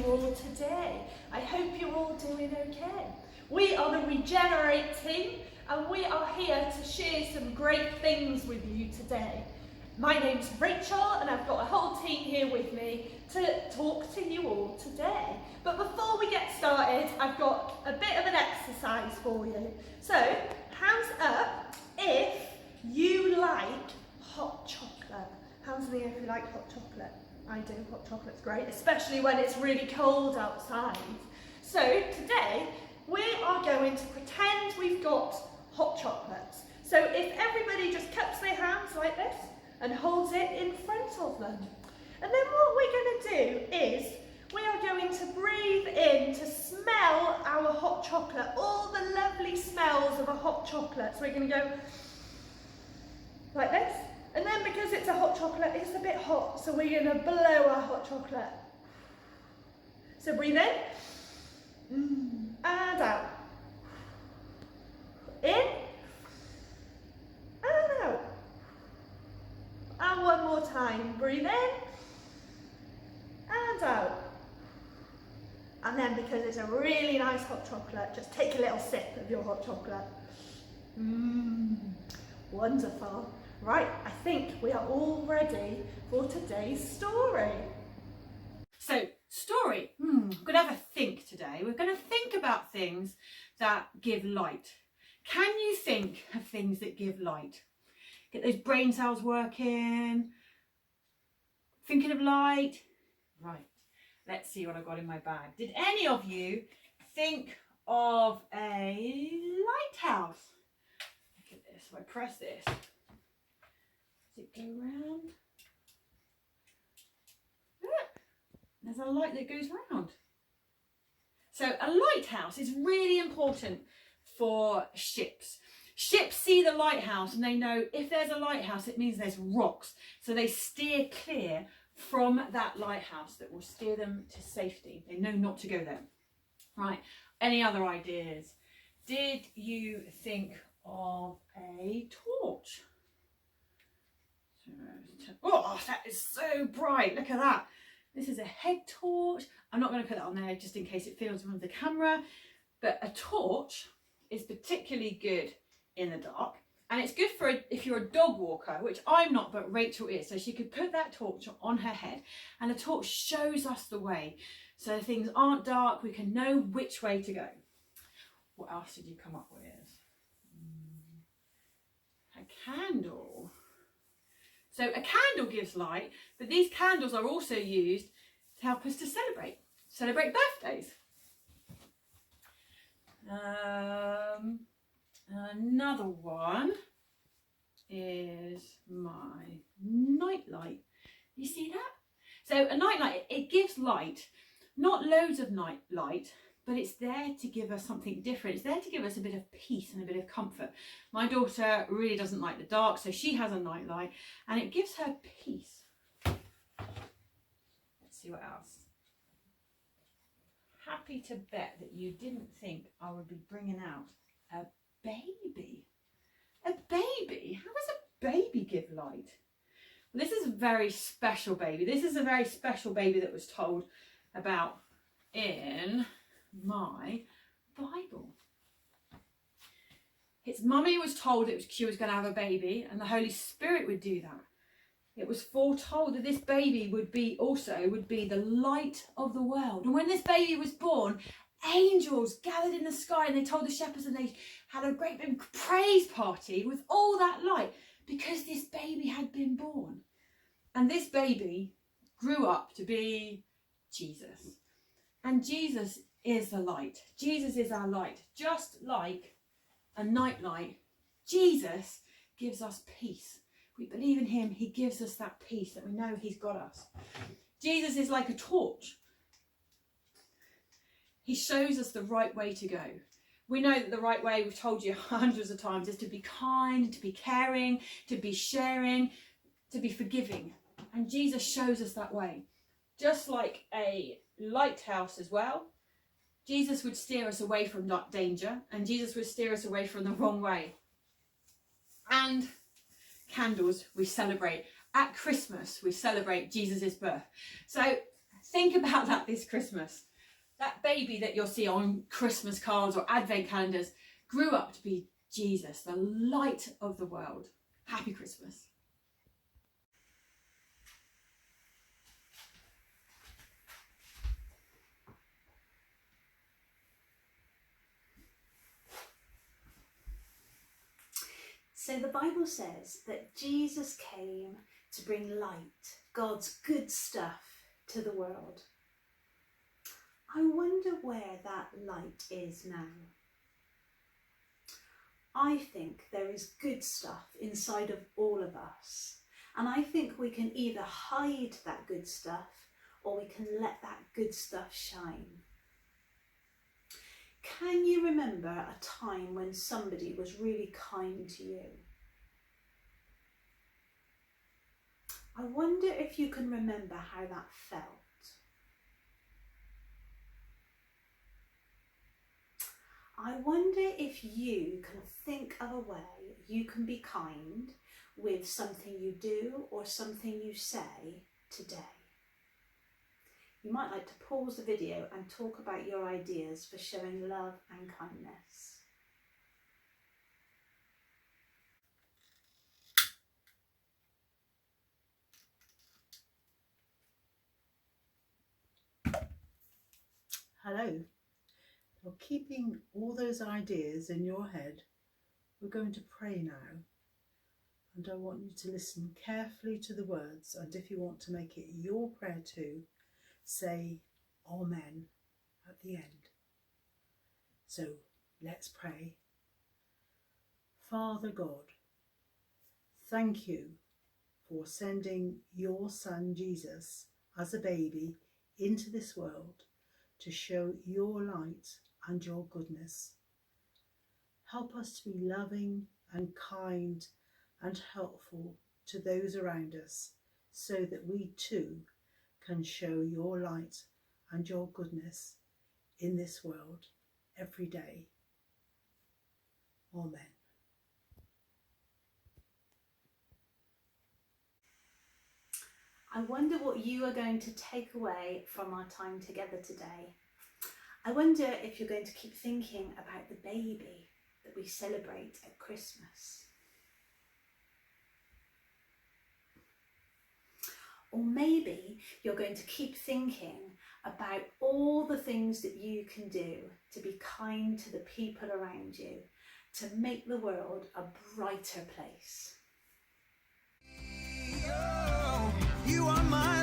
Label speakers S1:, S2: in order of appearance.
S1: you all today. I hope you're all doing okay. We are the Regenerate team and we are here to share some great things with you today. My name's Rachel and I've got a whole team here with me to talk to you all today. But before we get started, I've got a bit of an exercise for you. So, hands up if you like hot chocolate. Hands in the air if you like hot chocolate. I do, hot chocolate's great, especially when it's really cold outside. So today, we are going to pretend we've got hot chocolates. So if everybody just cups their hands like this and holds it in front of them. And then what we're going to do is, we are going to breathe in to smell our hot chocolate, all the lovely smells of a hot chocolate. So we're going to go like this. And then because it's a hot chocolate, it's a bit hot, so we're going to blow our hot chocolate. So breathe in, and out. In, and out. And one more time, breathe in, and out. And then because it's a really nice hot chocolate, just take a little sip of your hot chocolate. Wonderful. Right, I think we are all ready for today's story.
S2: So, story. We're going to have a think today. We're going to think about things that give light. Can you think of things that give light? Get those brain cells working. Thinking of light. Right, let's see what I've got in my bag. Did any of you think of a lighthouse? Look at this. If I press this, does it go round? Look, there's a light that goes round. So a lighthouse is really important for ships. Ships see the lighthouse and they know if there's a lighthouse, it means there's rocks. So they steer clear from that lighthouse that will steer them to safety. They know not to go there. Right, any other ideas? Did you think of a torch? Oh, that is so bright. Look at that. This is a head torch. I'm not going to put that on there just in case it films on the camera. But a torch is particularly good in the dark. And it's good for if you're a dog walker, which I'm not, but Rachel is. So she could put that torch on her head. And the torch shows us the way. So things aren't dark. We can know which way to go. What else did you come up with? A candle. So a candle gives light, but these candles are also used to help us to celebrate birthdays. Another one is my nightlight. You see that? So a nightlight, it gives light, not loads of night light, but it's there to give us something different. It's there to give us a bit of peace and a bit of comfort. My daughter really doesn't like the dark, so she has a nightlight and it gives her peace. Let's see what else. Happy to bet that you didn't think I would be bringing out a baby. A baby? How does a baby give light? Well, this is a very special baby. This is a very special baby that was told about in my Bible. Its mummy was told she was going to have a baby and the Holy Spirit would do that. It was foretold that this baby would be the light of the world. And when this baby was born, angels gathered in the sky and they told the shepherds and they had a great big praise party with all that light because this baby had been born. And this baby grew up to be Jesus. And Jesus is the light. Jesus is our light. Just like a nightlight, Jesus gives us peace. We believe in him, he gives us that peace that we know he's got us. Jesus is like a torch. He shows us the right way to go. We know that the right way, we've told you hundreds of times, is to be kind, to be caring, to be sharing, to be forgiving. And Jesus shows us that way. Just like a lighthouse as well, Jesus would steer us away from danger and Jesus would steer us away from the wrong way. And candles we celebrate. At Christmas we celebrate Jesus' birth. So Think about that this Christmas. That baby that you'll see on Christmas cards or advent calendars grew up to be Jesus, the light of the world. Happy Christmas.
S3: So the Bible says that Jesus came to bring light, God's good stuff, to the world. I wonder where that light is now. I think there is good stuff inside of all of us, and I think we can either hide that good stuff or we can let that good stuff shine. Can you remember a time when somebody was really kind to you? I wonder if you can remember how that felt. I wonder if you can think of a way you can be kind with something you do or something you say today. You might like to pause the video and talk about your ideas for showing love and kindness.
S4: Hello. Well, keeping all those ideas in your head, we're going to pray now. And I want you to listen carefully to the words, and if you want to make it your prayer too, say Amen at the end. So let's pray. Father God, thank you for sending your son Jesus as a baby into this world to show your light and your goodness. Help us to be loving and kind and helpful to those around us, so that we too can show your light and your goodness in this world every day. Amen.
S3: I wonder what you are going to take away from our time together today. I wonder if you're going to keep thinking about the baby that we celebrate at Christmas. Or maybe you're going to keep thinking about all the things that you can do to be kind to the people around you, to make the world a brighter place.
S5: You are my